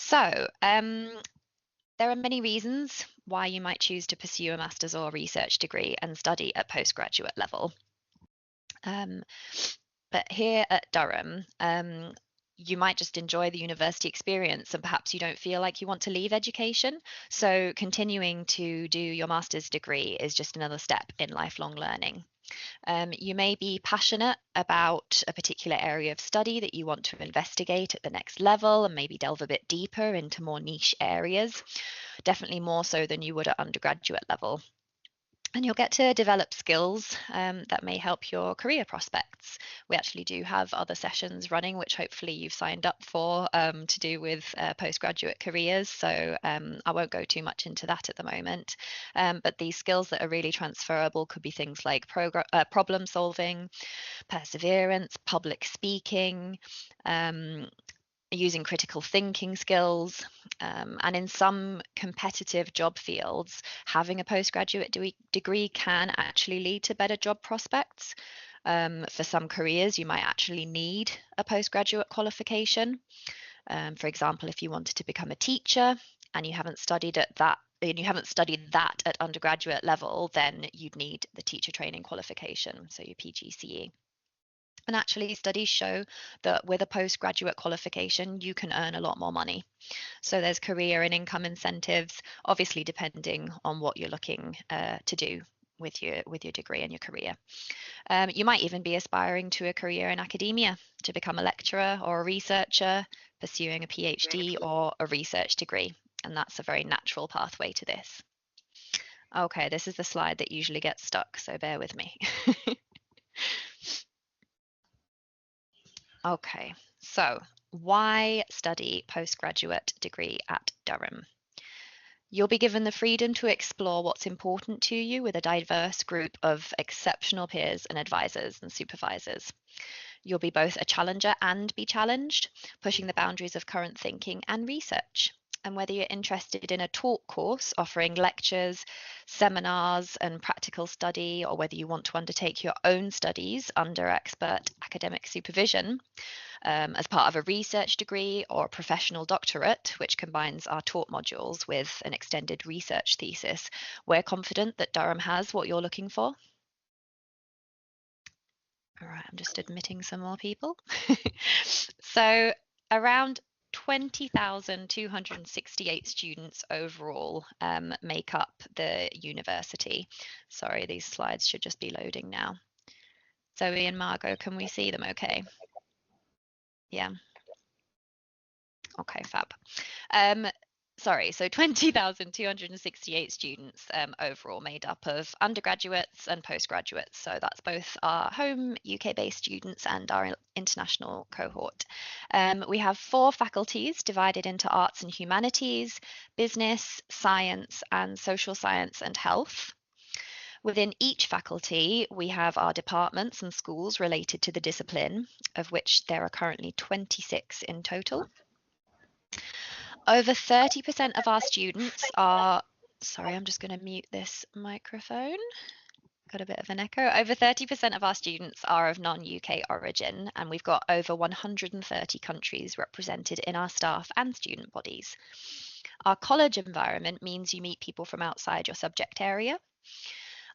There are many reasons why you might choose to pursue a master's or research degree and study at postgraduate level. But here at Durham, you might just enjoy the university experience and perhaps you don't feel like you want to leave education. So continuing to do your master's degree is just another step in lifelong learning. You may be passionate about a particular area of study that you want to investigate at the next level and maybe delve a bit deeper into more niche areas, definitely more so than you would at undergraduate level. And you'll get to develop skills that may help your career prospects. We actually do have other sessions running, which hopefully you've signed up for to do with postgraduate careers. So I won't go too much into that at the moment. But these skills that are really transferable could be things like problem solving, perseverance, public speaking, using critical thinking skills, and in some competitive job fields, having a postgraduate degree can actually lead to better job prospects. For some careers, you might actually need a postgraduate qualification. For example, if you wanted to become a teacher and you haven't studied that at undergraduate level, then you'd need the teacher training qualification, so your PGCE. And actually, studies show that with a postgraduate qualification, you can earn a lot more money. So there's career and income incentives, obviously depending on what you're looking to do with your degree and your career. You might even be aspiring to a career in academia, to become a lecturer or a researcher, pursuing a PhD or a research degree. And that's a very natural pathway to this. Okay, this is the slide that usually gets stuck, so bear with me. Okay, so why study postgraduate degree at Durham? You'll be given the freedom to explore what's important to you with a diverse group of exceptional peers and advisors and supervisors. You'll be both a challenger and be challenged, pushing the boundaries of current thinking and research. And whether you're interested in a taught course offering lectures, seminars, and practical study, or whether you want to undertake your own studies under expert academic supervision as part of a research degree or a professional doctorate, which combines our taught modules with an extended research thesis, we're confident that Durham has what you're looking for. All right, I'm just admitting some more people. So around 20,268 students overall make up the university. Sorry, these slides should just be loading now. Zoe and Margot, can we see them okay? Yeah. Okay, fab. Sorry, so 20,268 students overall, made up of undergraduates and postgraduates. So that's both our home UK-based students and our international cohort. We have 4 faculties divided into arts and humanities, business, science, and social science and health. Within each faculty, we have our departments and schools related to the discipline, of which there are currently 26 in total. Over 30% of our students are, sorry, I'm just going to mute this microphone. Got a bit of an echo. Over 30% of our students are of non-UK origin, and we've got over 130 countries represented in our staff and student bodies. Our college environment means you meet people from outside your subject area.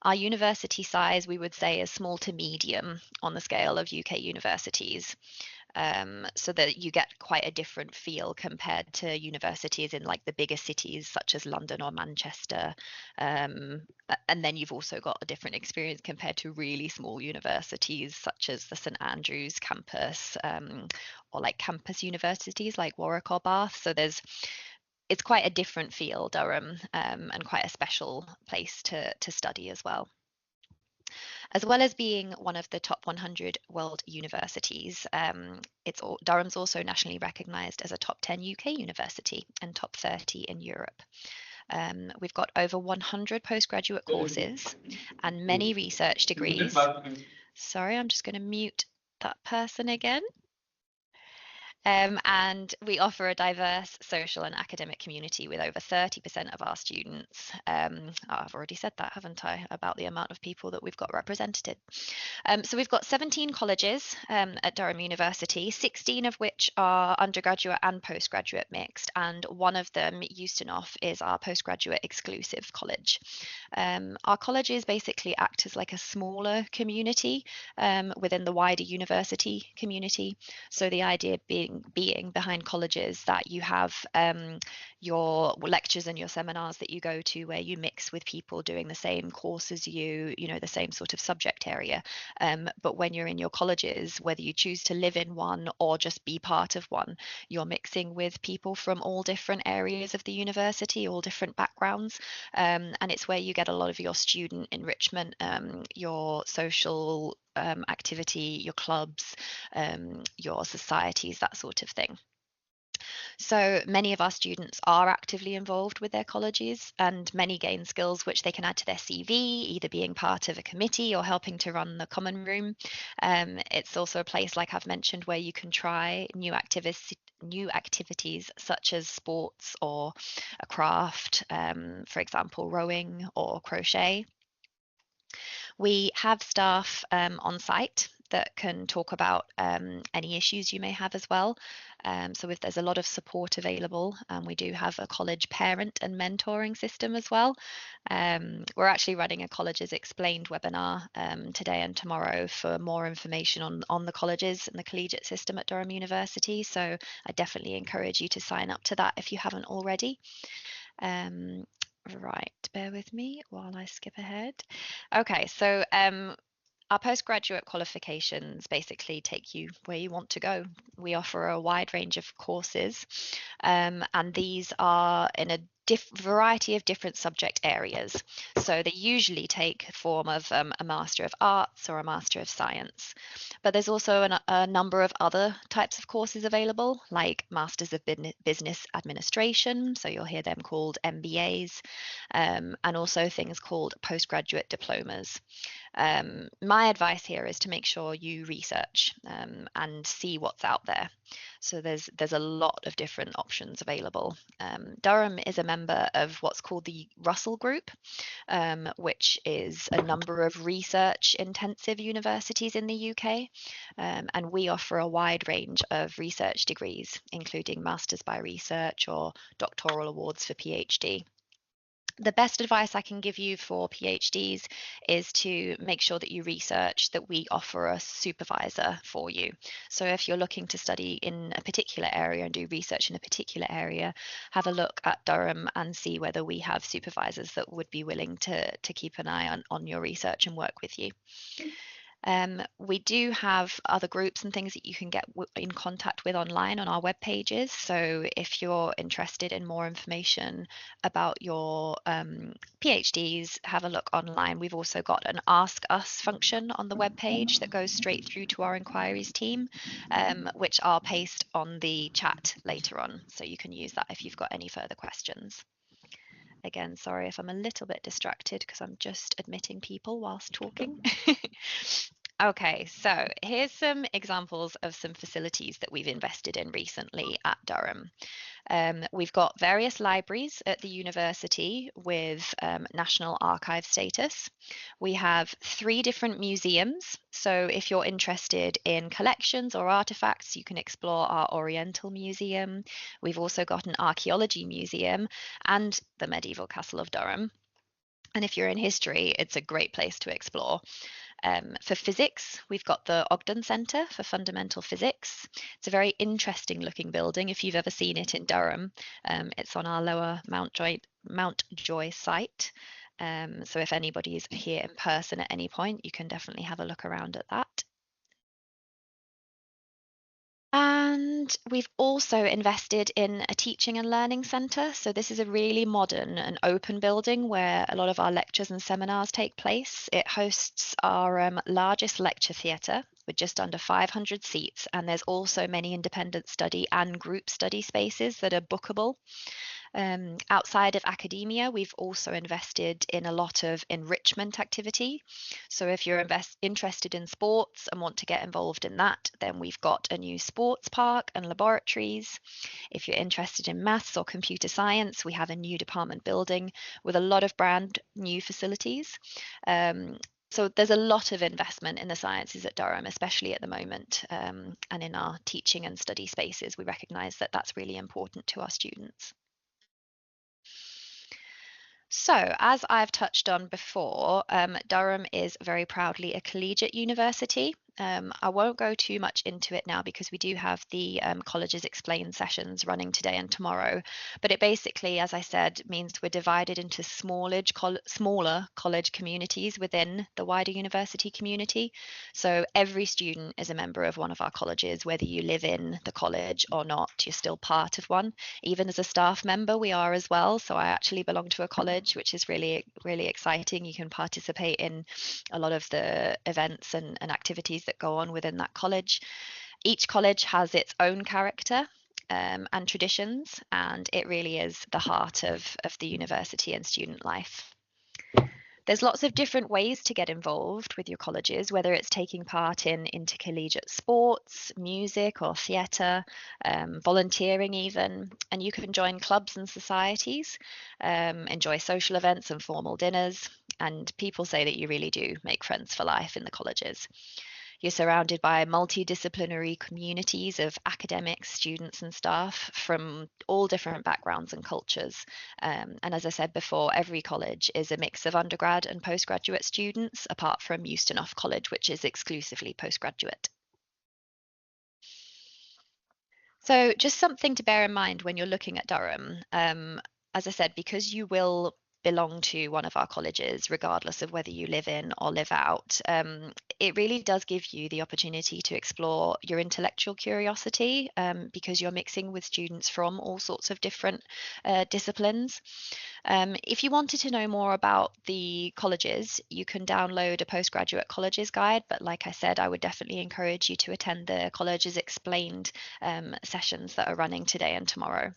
Our university size, we would say, is small to medium on the scale of UK universities. So that you get quite a different feel compared to universities in like the bigger cities such as London or Manchester. And then you've also got a different experience compared to really small universities such as the St Andrews campus or like campus universities like Warwick or Bath. So it's quite a different feel, Durham, and quite a special place to study as well. As well as being one of the top 100 world universities, Durham's also nationally recognised as a top 10 UK university and top 30 in Europe. We've got over 100 postgraduate courses and many research degrees. Sorry, I'm just going to mute that person again. And we offer a diverse social and academic community with over 30% of our students. I've already said that, haven't I, about the amount of people that we've got represented. So we've got 17 colleges at Durham University, 16 of which are undergraduate and postgraduate mixed, and one of them, Eustinoff, is our postgraduate exclusive college. Our colleges basically act as like a smaller community within the wider university community. So the idea being behind colleges that you have your lectures and your seminars that you go to where you mix with people doing the same course as you know, the same sort of subject area. But when you're in your colleges, whether you choose to live in one or just be part of one, you're mixing with people from all different areas of the university, all different backgrounds. And it's where you get a lot of your student enrichment, your social activity, your clubs, your societies, that sort of thing. So many of our students are actively involved with their colleges, and many gain skills which they can add to their CV, either being part of a committee or helping to run the common room. It's also a place, like I've mentioned, where you can try new activities such as sports or a craft, for example, rowing or crochet. We have staff on site that can talk about any issues you may have as well. So if there's a lot of support available, we do have a college parent and mentoring system as well. We're actually running a Colleges Explained webinar today and tomorrow for more information on the colleges and the collegiate system at Durham University. So I definitely encourage you to sign up to that if you haven't already. Right, bear with me while I skip ahead. Okay, so our postgraduate qualifications basically take you where you want to go. We offer a wide range of courses, and these are in a variety of different subject areas. So they usually take the form of a Master of Arts or a Master of Science. But there's also a number of other types of courses available, like Masters of Business Administration, so you'll hear them called MBAs, and also things called postgraduate diplomas. My advice here is to make sure you research and see what's out there. So there's a lot of different options available. Durham is a member of what's called the Russell Group, which is a number of research intensive universities in the UK. And we offer a wide range of research degrees, including Masters by Research or doctoral awards for PhD. The best advice I can give you for PhDs is to make sure that you research that we offer a supervisor for you. So if you're looking to study in a particular area and do research in a particular area, have a look at Durham and see whether we have supervisors that would be willing to keep an eye on your research and work with you. We do have other groups and things that you can get in contact with online on our web pages. So if you're interested in more information about your PhDs, have a look online. We've also got an Ask Us function on the web page that goes straight through to our inquiries team, which I'll paste on the chat later on. So you can use that if you've got any further questions. Again, sorry if I'm a little bit distracted because I'm just admitting people whilst talking. Okay, so here's some examples of some facilities that we've invested in recently at Durham. We've got various libraries at the university with National Archive status. We have 3 different museums. So if you're interested in collections or artifacts, you can explore our Oriental Museum. We've also got an archaeology museum and the medieval Castle of Durham. And if you're in history, it's a great place to explore. For physics, we've got the Ogden Centre for Fundamental Physics. It's a very interesting looking building if you've ever seen it in Durham. It's on our lower Mountjoy site. So if anybody's here in person at any point, you can definitely have a look around at that. And we've also invested in a teaching and learning centre. So this is a really modern and open building where a lot of our lectures and seminars take place. It hosts our largest lecture theatre with just under 500 seats. And there's also many independent study and group study spaces that are bookable. Outside of academia, we've also invested in a lot of enrichment activity. So if you're interested in sports and want to get involved in that, then we've got a new sports park and laboratories. If you're interested in maths or computer science, we have a new department building with a lot of brand new facilities. Um, so there's a lot of investment in the sciences at Durham, especially at the moment, and in our teaching and study spaces. We recognise that that's really important to our students. So, as I've touched on before, Durham is very proudly a collegiate university. I won't go too much into it now because we do have the Colleges Explain sessions running today and tomorrow. But it basically, as I said, means we're divided into smaller college communities within the wider university community. So every student is a member of one of our colleges, whether you live in the college or not, you're still part of one. Even as a staff member, we are as well. So I actually belong to a college, which is really, really exciting. You can participate in a lot of the events and activities that go on within that college. Each college has its own character and traditions, and it really is the heart of the university and student life. There's lots of different ways to get involved with your colleges, whether it's taking part in intercollegiate sports, music or theatre, volunteering even, and you can join clubs and societies, enjoy social events and formal dinners, and people say that you really do make friends for life in the colleges. You're surrounded by multidisciplinary communities of academics, students, and staff from all different backgrounds and cultures. And as I said before, every college is a mix of undergrad and postgraduate students, apart from Euston Off College, which is exclusively postgraduate. So, just something to bear in mind when you're looking at Durham. As I said, because you will belong to one of our colleges, regardless of whether you live in or live out, it really does give you the opportunity to explore your intellectual curiosity because you're mixing with students from all sorts of different disciplines. If you wanted to know more about the colleges, you can download a postgraduate colleges guide. But like I said, I would definitely encourage you to attend the Colleges Explained sessions that are running today and tomorrow.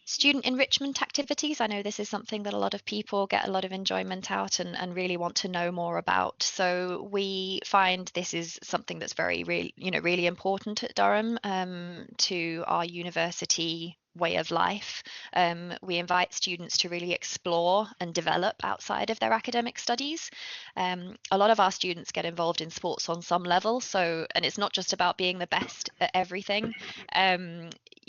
Student enrichment activities. I know this is something that a lot of people get a lot of enjoyment out and really want to know more about. So we find this is something that's very, really important at Durham to our university way of life. We invite students to really explore and develop outside of their academic studies. A lot of our students get involved in sports on some level. So, and it's not just about being the best at everything.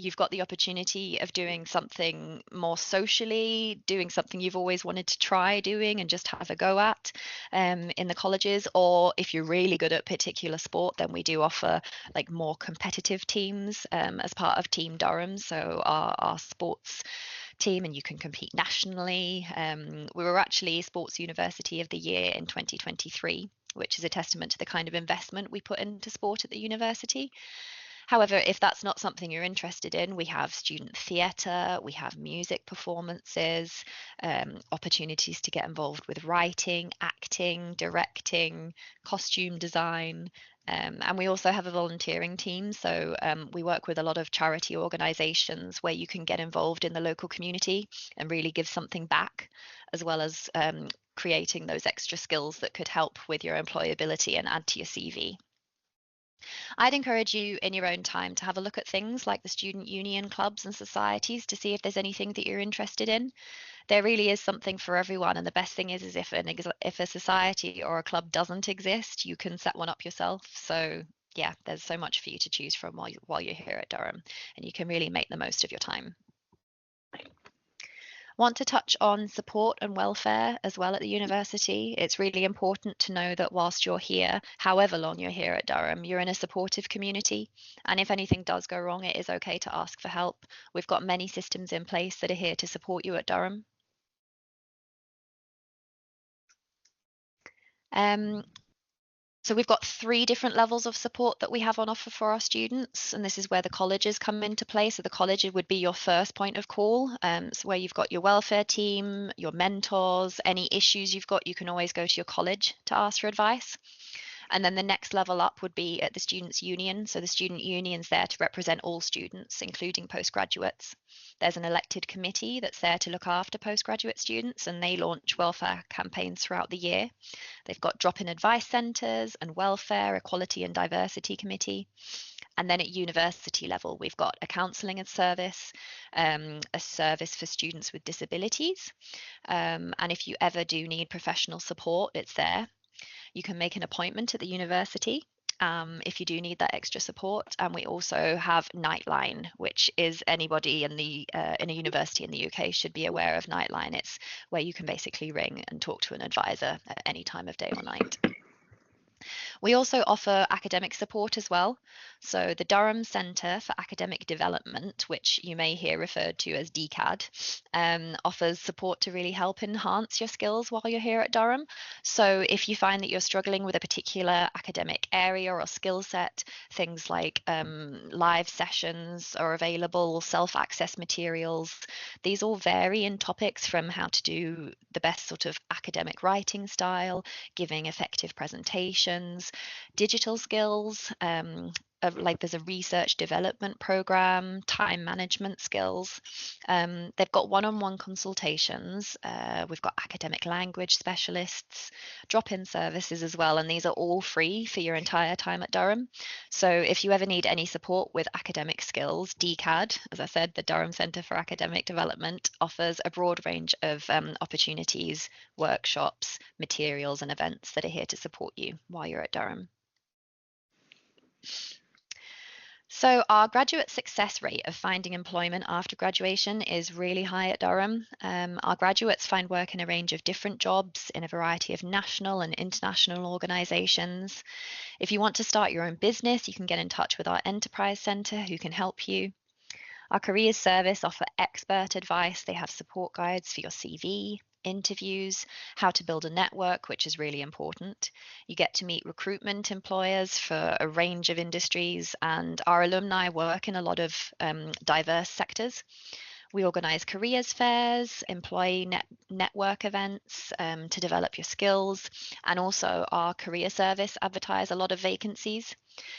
You've got the opportunity of doing something more socially, doing something you've always wanted to try doing and just have a go at in the colleges. Or if you're really good at a particular sport, then we do offer like more competitive teams as part of Team Durham. So our sports team, and you can compete nationally. We were actually Sports University of the Year in 2023, which is a testament to the kind of investment we put into sport at the university. However, if that's not something you're interested in, we have student theatre, we have music performances, opportunities to get involved with writing, acting, directing, costume design. And we also have a volunteering team. So we work with a lot of charity organisations where you can get involved in the local community and really give something back, as well as creating those extra skills that could help with your employability and add to your CV. I'd encourage you in your own time to have a look at things like the student union clubs and societies to see if there's anything that you're interested in. There really is something for everyone, and the best thing is if a society or a club doesn't exist, you can set one up yourself. So yeah, there's so much for you to choose from while you're here at Durham, and you can really make the most of your time. Want to touch on support and welfare as well at the university. It's really important to know that whilst you're here, however long you're here at Durham, you're in a supportive community. And if anything does go wrong, it is okay to ask for help. We've got many systems in place that are here to support you at Durham. Um, So we've got 3 different levels of support that we have on offer for our students, and this is where the colleges come into play. So the college would be your first point of call. So where you've got your welfare team, your mentors, any issues you've got, you can always go to your college to ask for advice. And then the next level up would be at the Students' Union. So the Student Union's there to represent all students, including postgraduates. There's an elected committee that's there to look after postgraduate students, and they launch welfare campaigns throughout the year. They've got drop-in advice centres and welfare, equality and diversity committee. And then at university level, we've got a counselling service, a service for students with disabilities. And if you ever do need professional support, it's there. You can make an appointment at the university if you do need that extra support. And we also have Nightline, which is anybody in a university in the UK should be aware of Nightline. It's where you can basically ring and talk to an advisor at any time of day or night. We also offer academic support as well. So the Durham Centre for Academic Development, which you may hear referred to as DCAD, offers support to really help enhance your skills while you're here at Durham. So if you find that you're struggling with a particular academic area or skill set, things like live sessions are available, self-access materials. These all vary in topics from how to do the best sort of academic writing style, giving effective presentations, digital skills, like there's a research development program, time management skills. They've got one-on-one consultations. We've got academic language specialists, drop-in services as well, and these are all free for your entire time at Durham. So if you ever need any support with academic skills, DCAD, as I said, the Durham Centre for Academic Development, offers a broad range of opportunities, workshops, materials, and events that are here to support you while you're at Durham. So our graduate success rate of finding employment after graduation is really high at Durham. Our graduates find work in a range of different jobs in a variety of national and international organisations. If you want to start your own business, you can get in touch with our Enterprise Centre who can help you. Our careers service offer expert advice. They have support guides for your CV, interviews, how to build a network, which is really important. You get to meet recruitment employers for a range of industries, and our alumni work in a lot of diverse sectors. We organise careers fairs, employee network events to develop your skills, and also our career service advertise a lot of vacancies.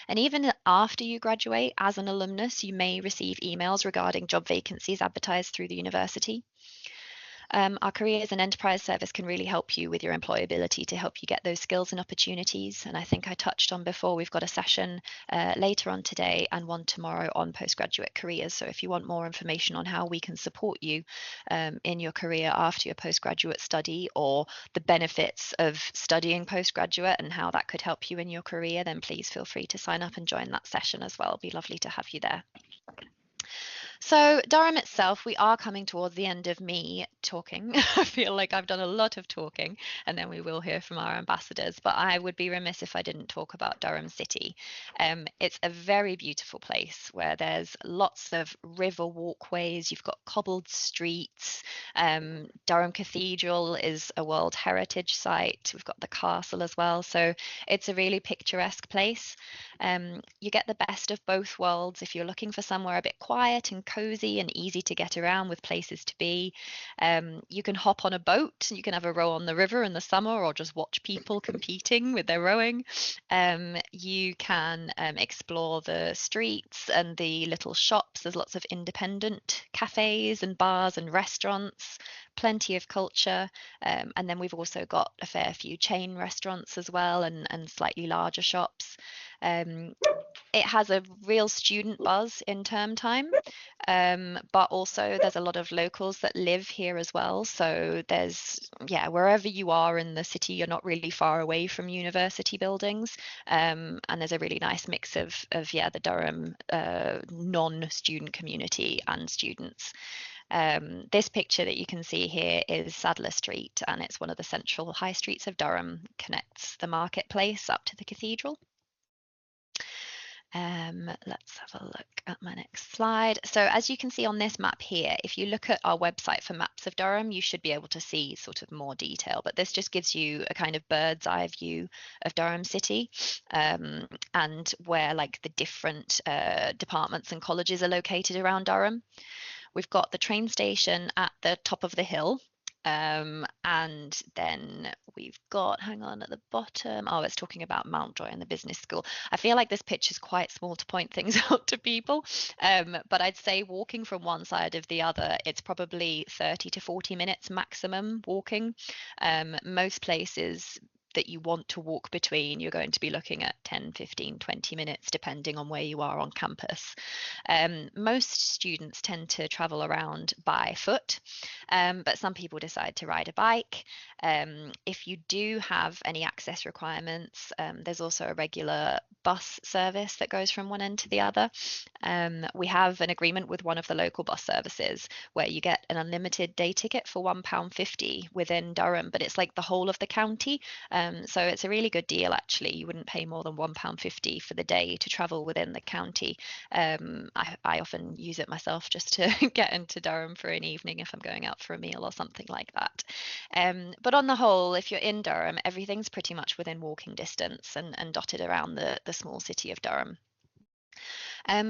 And even after you graduate as an alumnus, you may receive emails regarding job vacancies advertised through the university. Our careers and enterprise service can really help you with your employability to help you get those skills and opportunities. And I think I touched on before, we've got a session later on today and one tomorrow on postgraduate careers. So if you want more information on how we can support you in your career after your postgraduate study, or the benefits of studying postgraduate and how that could help you in your career, then please feel free to sign up and join that session as well. It'd be lovely to have you there. So Durham itself, we are coming towards the end of me talking. I feel like I've done a lot of talking, and then we will hear from our ambassadors, but I would be remiss if I didn't talk about Durham City. It's a very beautiful place where there's lots of river walkways, you've got cobbled streets. Durham Cathedral is a World Heritage Site. We've got the castle as well. So it's a really picturesque place. You get the best of both worlds if you're looking for somewhere a bit quiet and cozy and easy to get around with places to be. You can hop on a boat, you can have a row on the river in the summer, or just watch people competing with their rowing. You can explore the streets and the little shops. There's lots of independent cafes and bars and restaurants, plenty of culture. And then we've also got a fair few chain restaurants as well, and slightly larger shops. It has a real student buzz in term time, but also there's a lot of locals that live here as well. So wherever you are in the city, you're not really far away from university buildings. And there's a really nice mix of the Durham non-student community and students. This picture that you can see here is Sadler Street, and it's one of the central high streets of Durham, connects the marketplace up to the cathedral. Let's have a look at my next slide. So as you can see on this map here, if you look at our website for maps of Durham, you should be able to see sort of more detail, but this just gives you a kind of bird's eye view of Durham City, and where like the different departments and colleges are located around Durham. We've got the train station at the top of the hill, And then we've got, hang on, at the bottom. Oh, it's talking about Mountjoy and the business school. I feel like this pitch is quite small to point things out to people. But I'd say walking from one side of the other, it's probably 30 to 40 minutes maximum walking. Most places that you want to walk between, you're going to be looking at 10, 15, 20 minutes, depending on where you are on campus. Most students tend to travel around by foot, but some people decide to ride a bike. If you do have any access requirements, there's also a regular bus service that goes from one end to the other. We have an agreement with one of the local bus services where you get an unlimited day ticket for £1.50 within Durham, but it's like the whole of the county. So it's a really good deal, actually. You wouldn't pay more than £1.50 for the day to travel within the county. I often use it myself just to get into Durham for an evening if I'm going out for a meal or something like that. But on the whole, if you're in Durham, everything's pretty much within walking distance and dotted around the small city of Durham.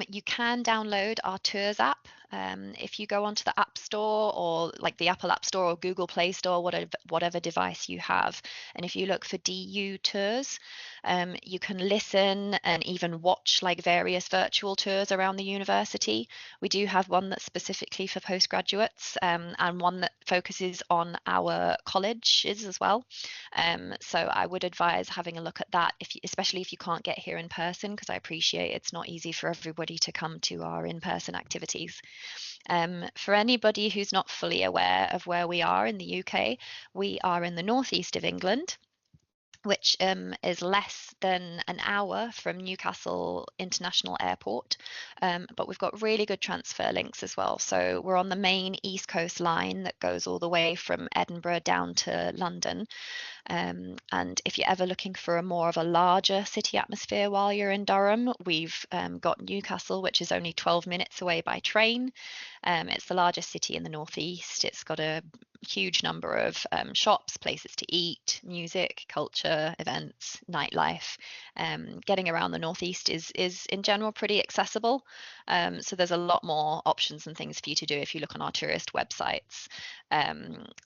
You can download our Tours app. If you go onto the App Store or like the Apple App Store or Google Play Store, whatever device you have, and if you look for DU Tours, you can listen and even watch like various virtual tours around the university. We do have one that's specifically for postgraduates, and one that focuses on our colleges as well. So I would advise having a look at that, especially if you can't get here in person, because I appreciate it's not easy for everybody to come to our in-person activities. For anybody who's not fully aware of where we are in the UK, we are in the northeast of England, which is less than an hour from Newcastle International Airport. But we've got really good transfer links as well. So we're on the main East Coast line that goes all the way from Edinburgh down to London. And if you're ever looking for a more of a larger city atmosphere while you're in Durham, we've got Newcastle, which is only 12 minutes away by train. It's the largest city in the northeast. It's got a huge number of shops, places to eat, music, culture, events, nightlife. Getting around the northeast is in general pretty accessible. So there's a lot more options and things for you to do if you look on our tourist websites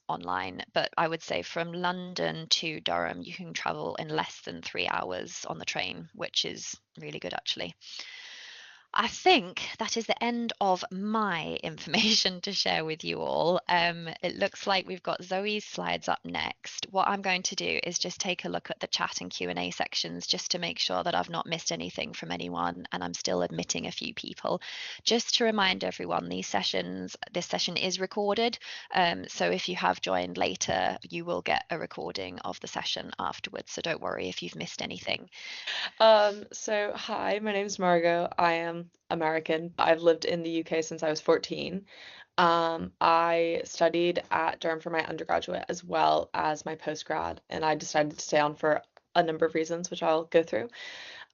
online. But I would say from London to Durham, you can travel in less than 3 hours on the train, which is really good actually. I think that is the end of my information to share with you all. It looks like we've got Zoe's slides up next. What I'm going to do is just take a look at the chat and Q&A sections just to make sure that I've not missed anything from anyone and I'm still admitting a few people. Just to remind everyone, this session is recorded. So if you have joined later, you will get a recording of the session afterwards. So don't worry if you've missed anything. So hi, my name's Margot. I am American. I've lived in the UK since I was 14. I studied at Durham for my undergraduate as well as my postgrad, and I decided to stay on for a number of reasons, which I'll go through.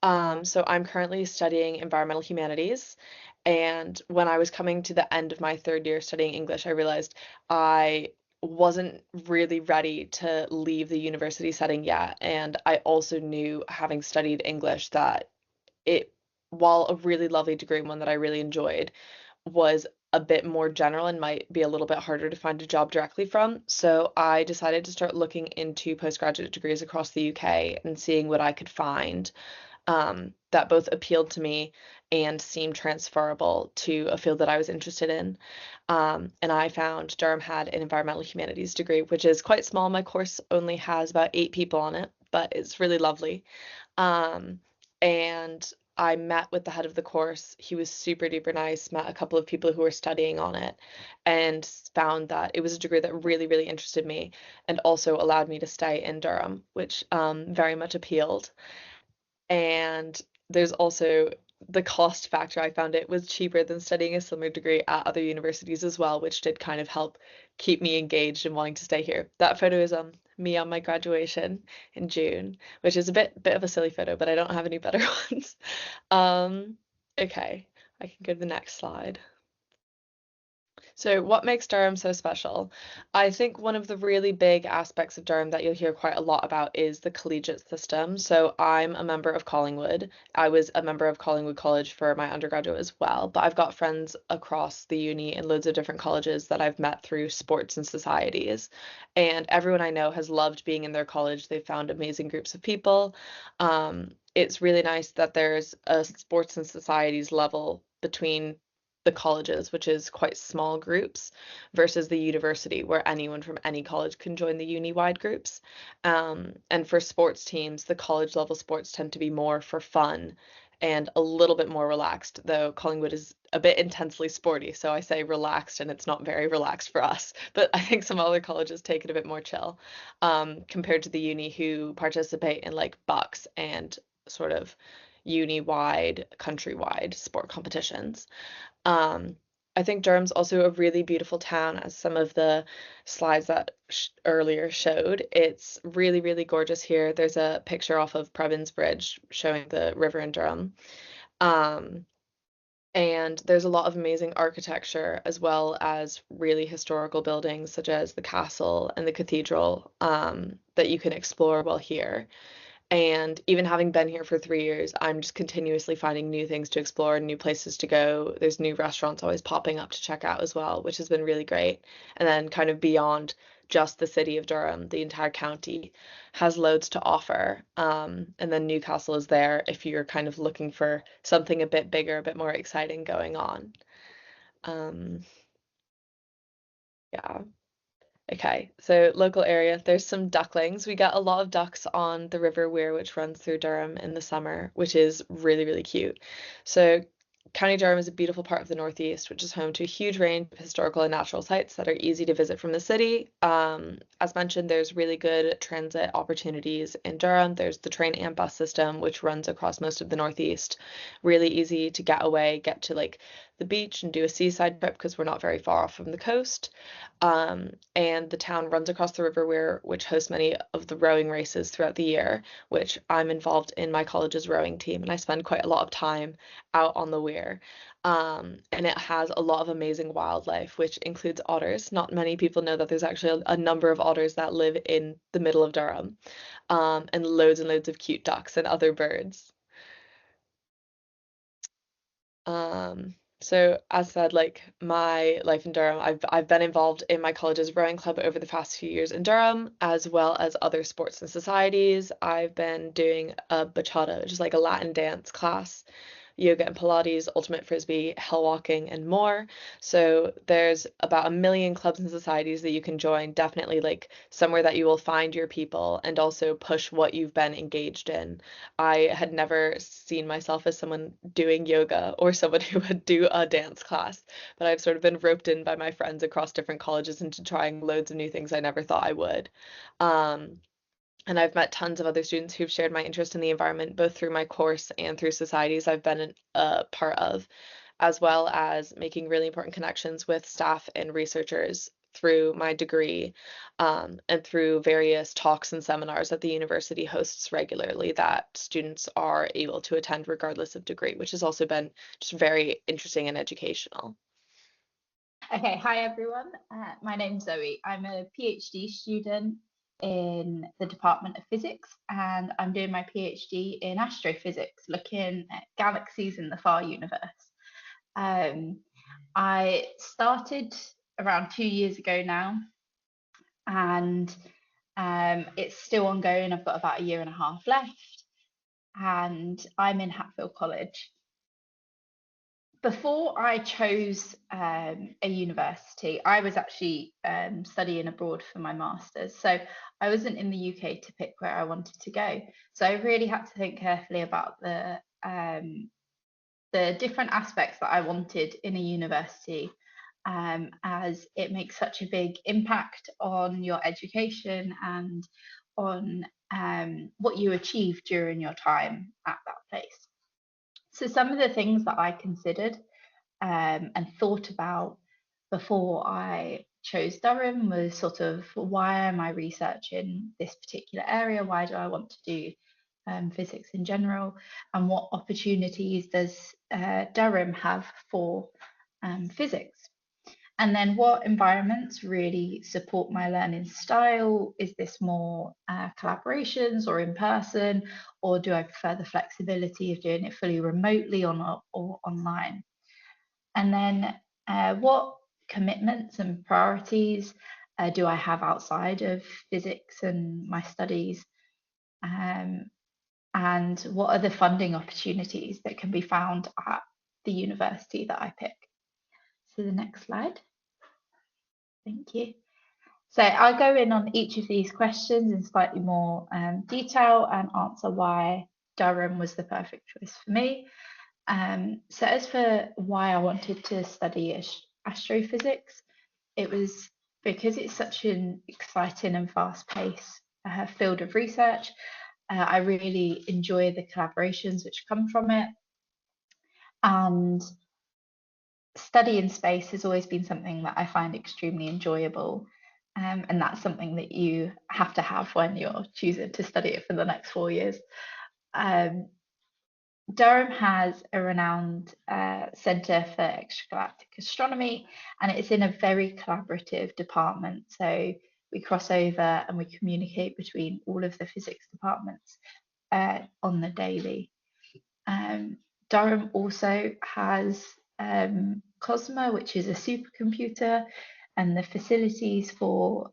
So I'm currently studying environmental humanities, and when I was coming to the end of my third year studying English, I realized I wasn't really ready to leave the university setting yet. And I also knew, having studied English, that it, while a really lovely degree and one that I really enjoyed, was a bit more general and might be a little bit harder to find a job directly from. So I decided to start looking into postgraduate degrees across the UK and seeing what I could find that both appealed to me and seemed transferable to a field that I was interested in. And I found Durham had an environmental humanities degree, which is quite small. My course only has about 8 people on it, but it's really lovely. Um, and I met with the head of the course. He was super duper nice, met a couple of people who were studying on it, and found that it was a degree that really, really interested me and also allowed me to stay in Durham, which very much appealed. And there's also the cost factor. I found it was cheaper than studying a similar degree at other universities as well, which did kind of help keep me engaged and wanting to stay here. That photo is me on my graduation in June, which is a bit of a silly photo, but I don't have any better ones. Um, okay, I can go to the next slide. So, what makes Durham so special? I think one of the really big aspects of Durham that you'll hear quite a lot about is the collegiate system. So, I'm a member of Collingwood. I was a member of Collingwood College for my undergraduate as well, but I've got friends across the uni in loads of different colleges that I've met through sports and societies. And everyone I know has loved being in their college. They've found amazing groups of people. It's really nice that there's a sports and societies level between the colleges, which is quite small groups, versus the university, where anyone from any college can join the uni-wide groups. And for sports teams, the college level sports tend to be more for fun and a little bit more relaxed, though Collingwood is a bit intensely sporty, so I say relaxed, and it's not very relaxed for us. But I think some other colleges take it a bit more chill, compared to the uni who participate in like bucks and sort of uni-wide, countrywide sport competitions. Um, I think Durham's also a really beautiful town, as some of the slides that sh earlier showed. It's really, really gorgeous here. There's a picture off of Prebends Bridge showing the river in Durham. Um, and there's a lot of amazing architecture as well as really historical buildings such as the castle and the cathedral that you can explore while here. And even having been here for 3 years, I'm just continuously finding new things to explore and new places to go. There's new restaurants always popping up to check out as well, which has been really great. And then kind of beyond just the city of Durham, the entire county has loads to offer. And then Newcastle is there if you're kind of looking for something a bit bigger, a bit more exciting going on. Um, yeah. Okay, so local area, there's some ducklings. We get a lot of ducks on the River Wear, which runs through Durham in the summer, which is really, really cute. So County Durham is a beautiful part of the Northeast, which is home to a huge range of historical and natural sites that are easy to visit from the city. As mentioned, there's really good transit opportunities in Durham. There's the train and bus system, which runs across most of the Northeast. Really easy to get away, get to like the beach and do a seaside trip because we're not very far off from the coast. And the town runs across the River Wear, which hosts many of the rowing races throughout the year, which I'm involved in my college's rowing team, and I spend quite a lot of time out on the weir. And it has a lot of amazing wildlife, which includes otters. Not many people know that there's actually a number of otters that live in the middle of Durham, and loads of cute ducks and other birds. So as said, like my life in Durham, I've been involved in my college's rowing club over the past few years in Durham, as well as other sports and societies. I've been doing a bachata, which is like a Latin dance class, yoga and Pilates, ultimate frisbee, hell walking, and more. So there's about a million clubs and societies that you can join. Definitely like somewhere that you will find your people and also push what you've been engaged in. I had never seen myself as someone doing yoga or someone who would do a dance class, but I've sort of been roped in by my friends across different colleges into trying loads of new things I never thought I would. Um, and I've met tons of other students who've shared my interest in the environment, both through my course and through societies I've been a part of, as well as making really important connections with staff and researchers through my degree, and through various talks and seminars that the university hosts regularly that students are able to attend regardless of degree, which has also been just very interesting and educational. Okay, hi everyone. My name's Zoe. I'm a PhD student in the Department of Physics, and I'm doing my PhD in astrophysics, looking at galaxies in the far universe. Um, I started around 2 years ago now, and it's still ongoing. I've got about a year and a half left, and I'm in Hatfield College. Before I chose a university, I was actually studying abroad for my master's. So I wasn't in the UK to pick where I wanted to go. So I really had to think carefully about the different aspects that I wanted in a university, as it makes such a big impact on your education and on what you achieve during your time at that place. So some of the things that I considered and thought about before I chose Durham was sort of, why am I researching this particular area? Why do I want to do physics in general? And what opportunities does Durham have for physics? And then what environments really support my learning style? Is this more collaborations or in person, or do I prefer the flexibility of doing it fully remotely or online? And then what commitments and priorities do I have outside of physics and my studies? Um, and what are the funding opportunities that can be found at the university that I pick? So the next slide. Thank you. So I'll go in on each of these questions in slightly more detail and answer why Durham was the perfect choice for me. So as for why I wanted to study astrophysics, it was because it's such an exciting and fast-paced field of research. I really enjoy the collaborations which come from it, and study in space has always been something that I find extremely enjoyable. And that's something that you have to have when you're choosing to study it for the next 4 years. Um, Durham has a renowned Centre for Extragalactic Astronomy, and it's in a very collaborative department. So we cross over and we communicate between all of the physics departments on the daily. Durham also has Cosmo, which is a supercomputer, and the facilities for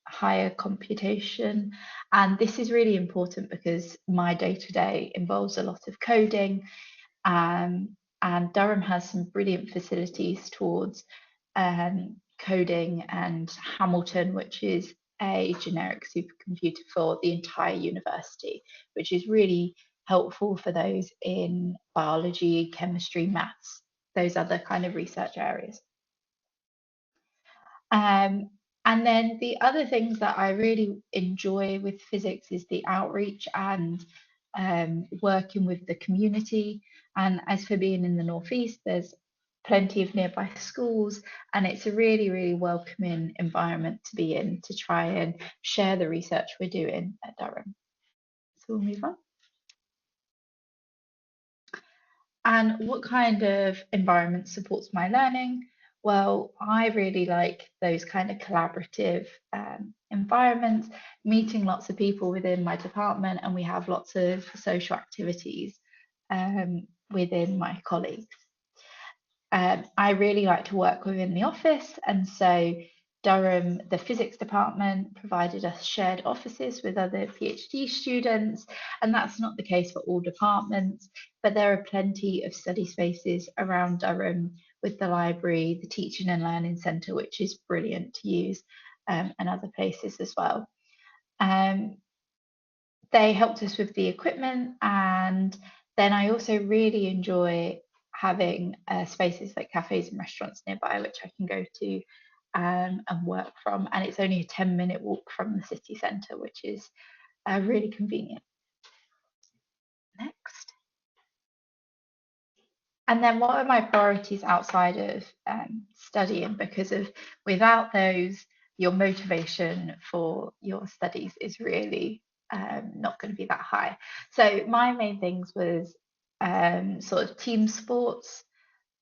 higher computation. And this is really important because my day to day involves a lot of coding. And Durham has some brilliant facilities towards coding, and Hamilton, which is a generic supercomputer for the entire university, which is really helpful for those in biology, chemistry, maths, those other kind of research areas. Um, and then the other things that I really enjoy with physics is the outreach and working with the community. And as for being in the Northeast, there's plenty of nearby schools, and it's a really, really welcoming environment to be in to try and share the research we're doing at Durham. So we'll move on. And what kind of environment supports my learning? Well, I really like those kind of collaborative environments, meeting lots of people within my department, and we have lots of social activities within my colleagues. I really like to work within the office, and so Durham, the physics department, provided us shared offices with other PhD students, and that's not the case for all departments, but there are plenty of study spaces around Durham with the library, the Teaching and Learning Centre, which is brilliant to use, and other places as well. They helped us with the equipment, and then I also really enjoy having spaces like cafes and restaurants nearby, which I can go to and work from. And it's only a 10-minute walk from the city centre, which is really convenient. Next. And then what are my priorities outside of studying? Because of without those, your motivation for your studies is really not going to be that high. So my main things was sort of team sports,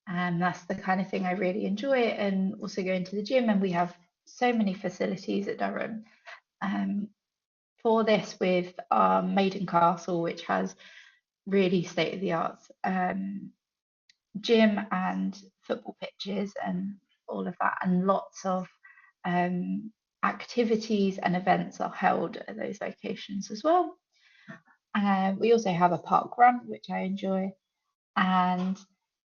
and that's the kind of thing I really enjoy, and also going to the gym. And we have so many facilities at Durham. For this, with our Maiden Castle, which has really state of the art gym and football pitches and all of that, and lots of activities and events are held at those locations as well. We also have a park run, which I enjoy, and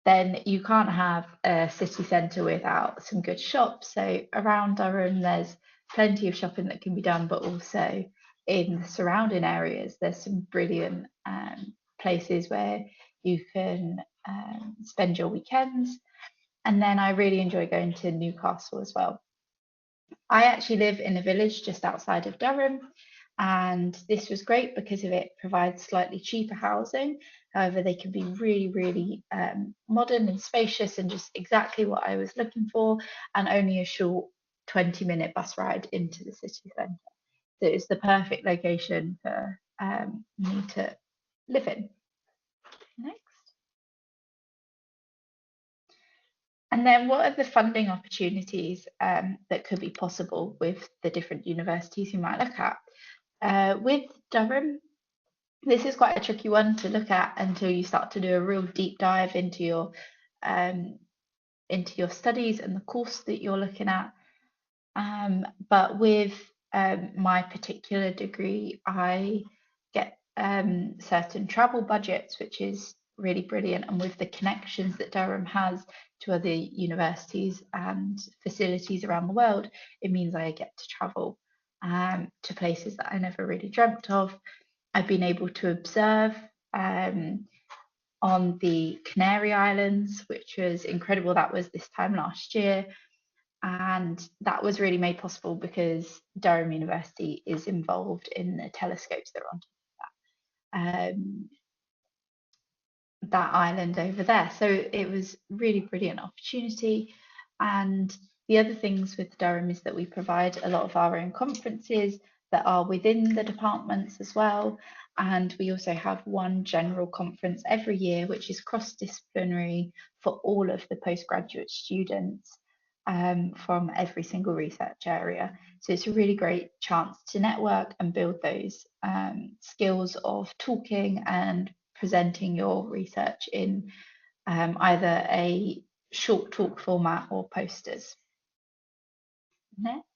then you can't have a city centre without some good shops. So around Durham, there's plenty of shopping that can be done, but also in the surrounding areas, there's some brilliant places where you can spend your weekends. And then I really enjoy going to Newcastle as well. I actually live in a village just outside of Durham, and this was great because of it provides slightly cheaper housing. However, they can be really, really modern and spacious and just exactly what I was looking for, and only a short 20-minute bus ride into the city centre. So it's the perfect location for me to live in. Next. And then what are the funding opportunities that could be possible with the different universities you might look at? With Durham, this is quite a tricky one to look at until you start to do a real deep dive um, into your studies and the course that you're looking at. But with my particular degree, I get certain travel budgets, which is really brilliant. And with the connections that Durham has to other universities and facilities around the world, it means I get to travel to places that I never really dreamt of. I've been able to observe on the Canary Islands, which was incredible. That was this time last year. And that was really made possible because Durham University is involved in the telescopes that are on that island over there. So it was really brilliant opportunity. And the other things with Durham is that we provide a lot of our own conferences that are within the departments as well. And we also have one general conference every year, which is cross-disciplinary for all of the postgraduate students from every single research area. So it's a really great chance to network and build those skills of talking and presenting your research in either a short talk format or posters. Next.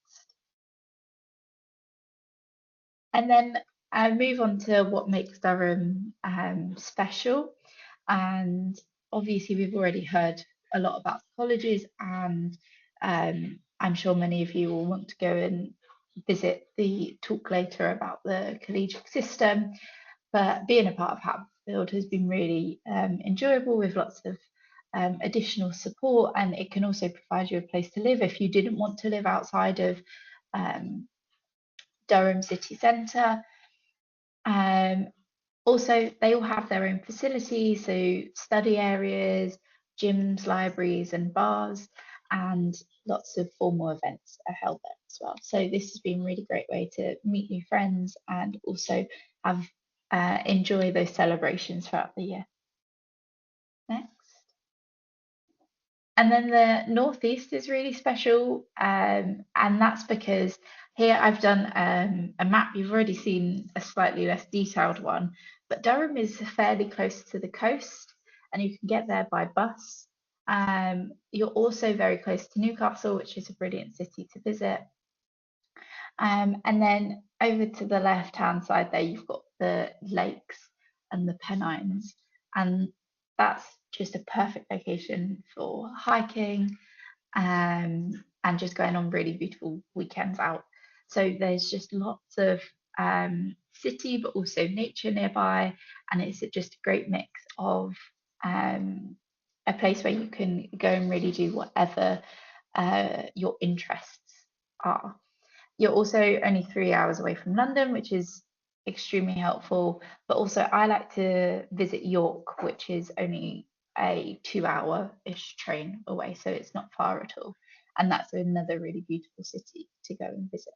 And then I move on to what makes Durham special. And obviously, we've already heard a lot about the colleges, and I'm sure many of you will want to go and visit the talk later about the collegiate system. But being a part of Hatfield has been really enjoyable with lots of additional support, and it can also provide you a place to live if you didn't want to live outside of um, Durham city centre. Um, Also, they all have their own facilities, so study areas, gyms, libraries, and bars, and lots of formal events are held there as well. So this has been a really great way to meet new friends and also have enjoy those celebrations throughout the year. Next. And then the Northeast is really special, and that's because here I've done a map. You've already seen a slightly less detailed one, but Durham is fairly close to the coast, and you can get there by bus. You're also very close to Newcastle, which is a brilliant city to visit. And then over to the left-hand side there, you've got the lakes and the Pennines, and that's just a perfect location for hiking and just going on really beautiful weekends out. So there's just lots of city, but also nature nearby, and it's just a great mix of a place where you can go and really do whatever your interests are. You're also only 3 hours away from London, which is extremely helpful. But also, I like to visit York, which is only a 2 hour-ish train away, so it's not far at all. And that's another really beautiful city to go and visit.